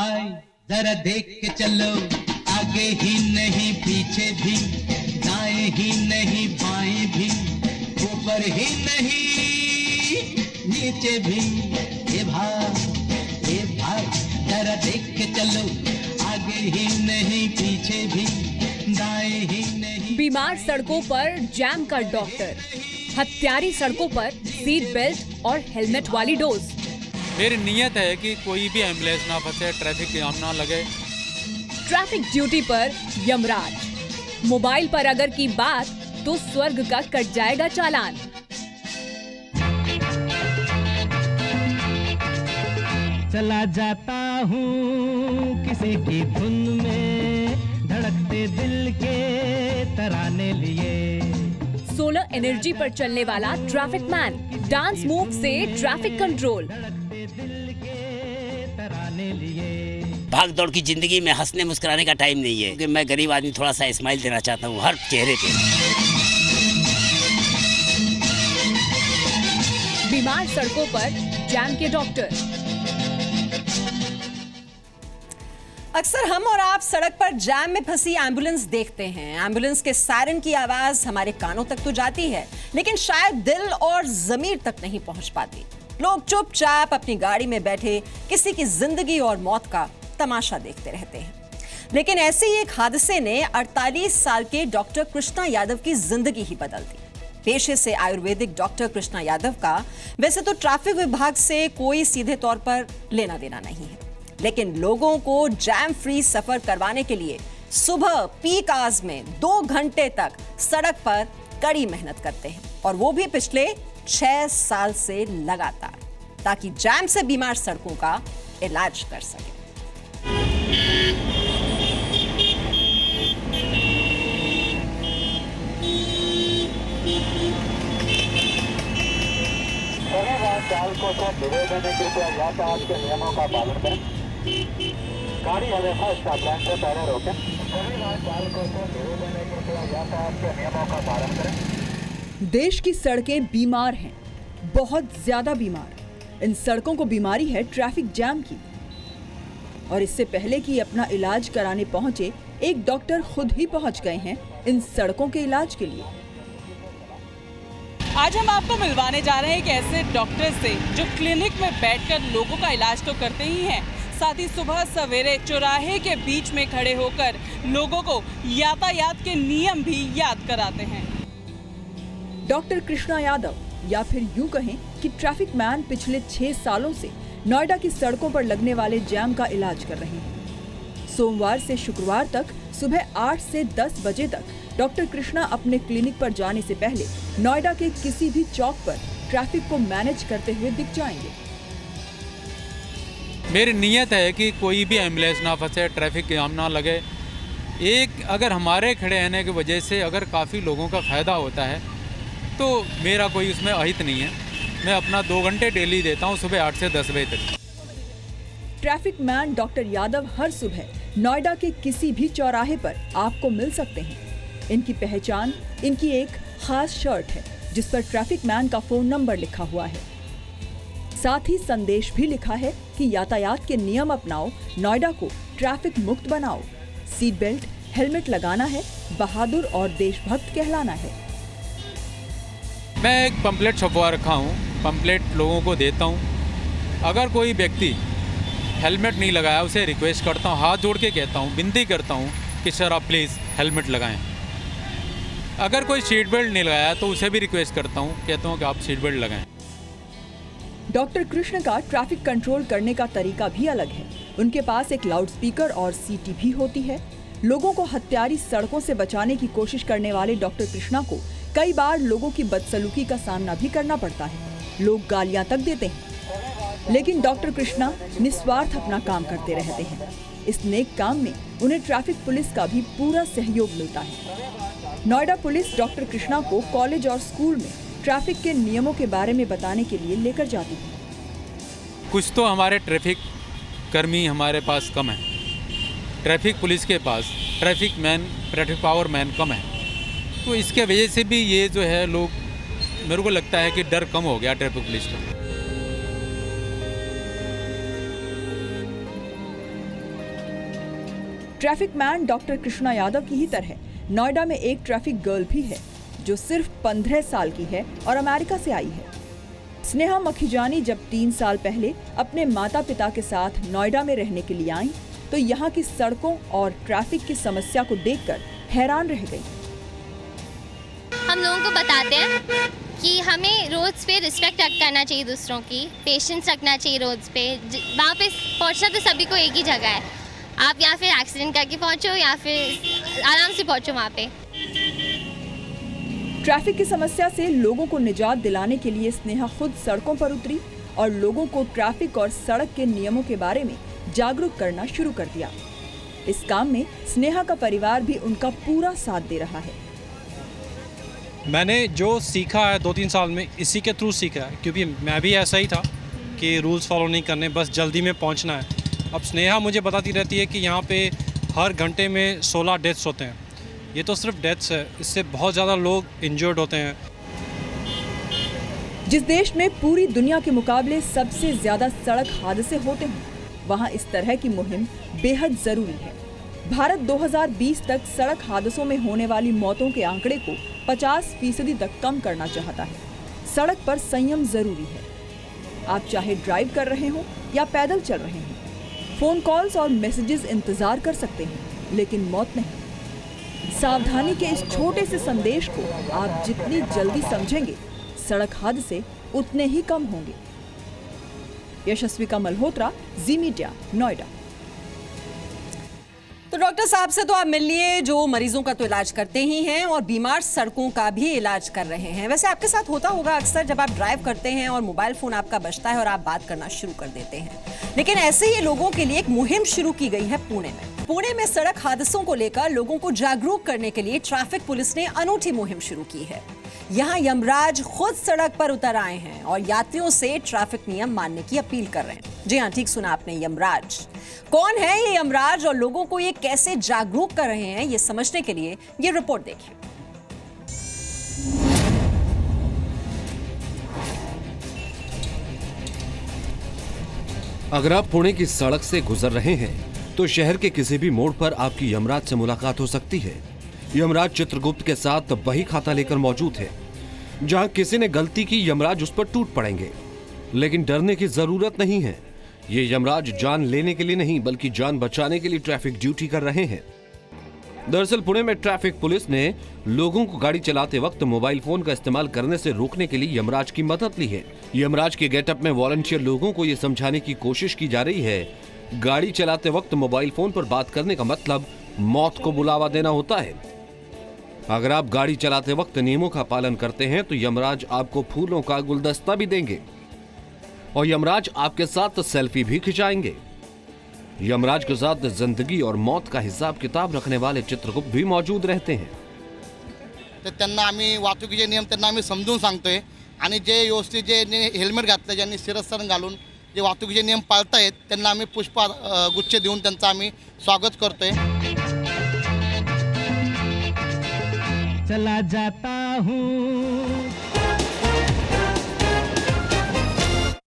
भाई जरा देख के चलो, आगे ही नहीं पीछे भी, दाएं ही नहीं बाएं भी, ऊपर ही नहीं नीचे भी। ए भाई जरा देख के चलो, आगे ही नहीं पीछे भी, दाएं ही नहीं। बीमार सड़कों पर जैम का डॉक्टर, हत्यारी सड़कों पर सीट बेल्ट और हेलमेट वाली डोज। मेरी नीयत है कि कोई भी एम्बुलेंस ना फंसे, ट्रैफिक जाम ना लगे। ट्रैफिक ड्यूटी पर यमराज, मोबाइल पर अगर की बात तो स्वर्ग का कट जाएगा चालान। चला जाता हूँ किसी की धुन में, धड़कते दिल के तराने लिए। सोलर एनर्जी पर चलने वाला ट्रैफिक मैन, डांस मूव से ट्रैफिक कंट्रोल। भाग दौड़ की जिंदगी में हंसने मुस्कुराने का टाइम नहीं है, क्योंकि मैं गरीब आदमी थोड़ा सा स्माइल देना चाहता हूँ हर चेहरे पे। बीमार सड़कों पर जैम के डॉक्टर। अक्सर हम और आप सड़क पर जैम में फंसी एम्बुलेंस देखते हैं। एम्बुलेंस के सायरन की आवाज हमारे कानों तक तो जाती है, लेकिन शायद दिल और जमीर तक नहीं पहुंच पाती। लोग चुपचाप अपनी गाड़ी में बैठे किसी की जिंदगी और मौत का तमाशा देखते रहते हैं। लेकिन ऐसे ही एक हादसे ने 48 साल के डॉक्टर कृष्णा यादव की जिंदगी ही बदल दी। पेशे से आयुर्वेदिक डॉक्टर कृष्णा यादव का वैसे तो ट्रैफिक विभाग से कोई सीधे तौर पर लेना देना नहीं है, लेकिन लोगों को जैम फ्री सफर करवाने के लिए सुबह पीक आवर्स में 2 घंटे तक सड़क पर कड़ी मेहनत करते हैं, और वो भी पिछले 6 साल से लगातार, ताकि जैम से बीमार सड़कों का इलाज कर सके। सभी वाहन चालकों को निवेदन है कृपया यातायात के नियमों का पालन करें। गाड़ी हमेशा स्टॉप लाइन से पहले रोकें। सभी वाहन चालकों को निवेदन है कृपया यातायात के नियमों का पालन करें। देश की सड़कें बीमार हैं, बहुत ज्यादा बीमार। इन सड़कों को बीमारी है ट्रैफिक जैम की, और इससे पहले कि अपना इलाज कराने पहुंचे, एक डॉक्टर खुद ही पहुंच गए हैं इन सड़कों के इलाज के लिए। आज हम आपको मिलवाने जा रहे हैं एक ऐसे डॉक्टर से जो क्लिनिक में बैठकर लोगों का इलाज तो करते ही हैं, साथ ही सुबह सवेरे चौराहे के बीच में खड़े होकर लोगों को यातायात के नियम भी याद कराते हैं। डॉक्टर कृष्णा यादव, या फिर यूं कहें कि ट्रैफिक मैन, पिछले 6 सालों से नोएडा की सड़कों पर लगने वाले जैम का इलाज कर रहे हैं। सोमवार से शुक्रवार तक सुबह 8 से 10 बजे तक डॉक्टर कृष्णा अपने क्लिनिक पर जाने से पहले नोएडा के किसी भी चौक पर ट्रैफिक को मैनेज करते हुए दिख जाएंगे। मेरी नीयत है कि कोई भी एम्बुलेंस ना फंसे, ट्रैफिक जाम ना लगे। एक अगर हमारे खड़े रहने की वजह से अगर काफ़ी लोगों का फ़ायदा होता है तो मेरा कोई उसमें अहित नहीं है। मैं अपना 2 घंटे डेली देता हूँ, सुबह 8 से 10 बजे तक। ट्रैफिक मैन डॉक्टर यादव हर सुबह नोएडा के किसी भी चौराहे पर आपको मिल सकते हैं। इनकी पहचान इनकी एक खास शर्ट है जिस पर ट्रैफिक मैन का फोन नंबर लिखा हुआ है। साथ ही संदेश भी लिखा है कि यातायात के नियम अपनाओ, नोएडा को ट्रैफिक मुक्त बनाओ, सीट बेल्ट, हेलमेट लगाना है, बहादुर और देशभक्त कहलाना है। मैं एक पंपलेट छपवा रखा हूँ, पंपलेट लोगों को देता हूँ। अगर कोई व्यक्ति हेलमेट नहीं लगाया, उसे रिक्वेस्ट करता हूँ, हाथ जोड़ के कहता हूँ, विनती करता हूँ कि सर आप प्लीज़ हेलमेट लगाएं। अगर कोई सीट बेल्ट नहीं लगाया तो उसे भी रिक्वेस्ट करता हूँ, कहता हूँ कि आप सीट बेल्ट लगाएं। डॉक्टर कृष्ण का ट्रैफिक कंट्रोल करने का तरीका भी अलग है। उनके पास एक लाउडस्पीकर और सीटी भी होती है। लोगों को हत्यारी सड़कों से बचाने की कोशिश करने वाले डॉक्टर कृष्णा को कई बार लोगों की बदसलूकी का सामना भी करना पड़ता है। लोग गालियां तक देते हैं, लेकिन डॉक्टर कृष्णा निस्वार्थ अपना काम करते रहते हैं। इस नेक काम में उन्हें ट्रैफिक पुलिस का भी पूरा सहयोग मिलता है। नोएडा पुलिस डॉक्टर कृष्णा को कॉलेज और स्कूल में ट्रैफिक के नियमों के बारे में बताने के लिए लेकर जाती है। कुछ तो हमारे ट्रैफिक कर्मी हमारे पास कम है, ट्रैफिक पुलिस के पास ट्रैफिक पावर मैन कम है, तो इसके वजह से भी ये जो है लोग, मेरे को लगता है कि डर कम हो गया ट्रैफिक पुलिस का। Traffic man doctor Krishna Yadav की ही तरह नोएडा में एक ट्रैफिक गर्ल भी है जो सिर्फ 15 साल की है और अमेरिका से आई है। स्नेहा मखीजानी जब 3 साल पहले अपने माता पिता के साथ नोएडा में रहने के लिए आई तो यहाँ की सड़कों और ट्रैफिक की समस्या को देखकर हैरान रह गई। हम लोगों को बताते हैं कि हमें रोड्स पे रिस्पेक्ट करना चाहिए, दूसरों की पेशेंस रखना चाहिए रोड्स पे। वहाँ पे पहुँचना तो सभी को एक ही जगह है, आप या फिर एक्सीडेंट करके पहुँचो या फिर आराम से पहुँचो वहाँ पे। ट्रैफिक की समस्या से लोगों को निजात दिलाने के लिए स्नेहा खुद सड़कों पर उतरी और लोगों को ट्रैफिक और सड़क के नियमों के बारे में जागरूक करना शुरू कर दिया। इस काम में स्नेहा का परिवार भी उनका पूरा साथ दे रहा है। मैंने जो सीखा है 2-3 साल में इसी के थ्रू सीखा है, क्योंकि मैं भी ऐसा ही था कि रूल्स फॉलो नहीं करने, बस जल्दी में पहुंचना है। अब स्नेहा मुझे बताती रहती है कि यहाँ पे हर घंटे में 16 डेथ्स होते हैं। ये तो सिर्फ डेथ्स है, इससे बहुत ज़्यादा लोग इंजर्ड होते हैं। जिस देश में पूरी दुनिया के मुकाबले सबसे ज्यादा सड़क हादसे होते हैं, वहाँ इस तरह की मुहिम बेहद जरूरी है। भारत 2020 तक सड़क हादसों में होने वाली मौतों के आंकड़े को 50% तक कम करना चाहता है। सड़क पर संयम जरूरी है। आप चाहे ड्राइव कर रहे हो या पैदल चल रहे हो, फोन कॉल्स और मैसेजेस इंतजार कर सकते हैं, लेकिन मौत नहीं। सावधानी के इस छोटे से संदेश को आप जितनी जल्दी समझेंगे, सड़क हादसे उतने ही कम होंगे। यशस्विका मल्होत्रा, जी मीडिया, नोएडा। तो डॉक्टर साहब से तो आप मिल लिए, जो मरीजों का तो इलाज करते ही हैं और बीमार सड़कों का भी इलाज कर रहे हैं। वैसे आपके साथ होता होगा अक्सर जब आप ड्राइव करते हैं और मोबाइल फोन आपका बजता है और आप बात करना शुरू कर देते हैं। लेकिन ऐसे ही लोगों के लिए एक मुहिम शुरू की गई है पुणे में। पुणे में सड़क हादसों को लेकर लोगों को जागरूक करने के लिए ट्रैफिक पुलिस ने अनूठी मुहिम शुरू की है। यहाँ यमराज खुद सड़क पर उतर आए हैं और यात्रियों से ट्रैफिक नियम मानने की अपील कर रहे हैं। जी हाँ, ठीक सुना आपने, यमराज। कौन है ये यमराज और लोगों को ये कैसे जागरूक कर रहे हैं, ये समझने के लिए ये रिपोर्ट देखिए। अगर आप पुणे की सड़क से गुजर रहे हैं तो शहर के किसी भी मोड़ पर आपकी यमराज से मुलाकात हो सकती है। यमराज चित्रगुप्त के साथ वही खाता लेकर मौजूद है। जहां किसी ने गलती की, यमराज उस पर टूट पड़ेंगे। लेकिन डरने की जरूरत नहीं है। ये यमराज जान लेने के लिए नहीं बल्कि जान बचाने के लिए ट्रैफिक ड्यूटी कर रहे हैं। दरअसल पुणे में ट्रैफिक पुलिस ने लोगों को गाड़ी चलाते वक्त मोबाइल फोन का इस्तेमाल करने से रोकने के लिए यमराज की मदद ली है। यमराज के गेटअप में वॉलंटियर लोगों को ये समझाने की कोशिश की जा रही है, गाड़ी चलाते वक्त मोबाइल फोन पर बात करने का मतलब मौत को बुलावा देना होता है। अगर आप गाड़ी चलाते वक्त नियमों का पालन करते हैं तो यमराज आपको फूलों का गुलदस्ता भी देंगे और यमराज आपके साथ सेल्फी भी खिंचाएंगे। यमराज के साथ जिंदगी और मौत का हिसाब किताब रखने वाले चित्रगुप्त भी मौजूद रहते हैं। तर त्यांना आम्ही वाहतुकीचे नियम त्यांना आम्ही समजून सांगतोय आणि जे व्यवस्थित जे हेल्मेट घातलं, ज्यांनी शिरस्त्राण घालून जे वाहतुकीचे नियम पाळतायत त्यांना आम्ही पुष्पगुच्छ देऊन त्यांचं आम्ही स्वागत करतोय। चला जाता हूँ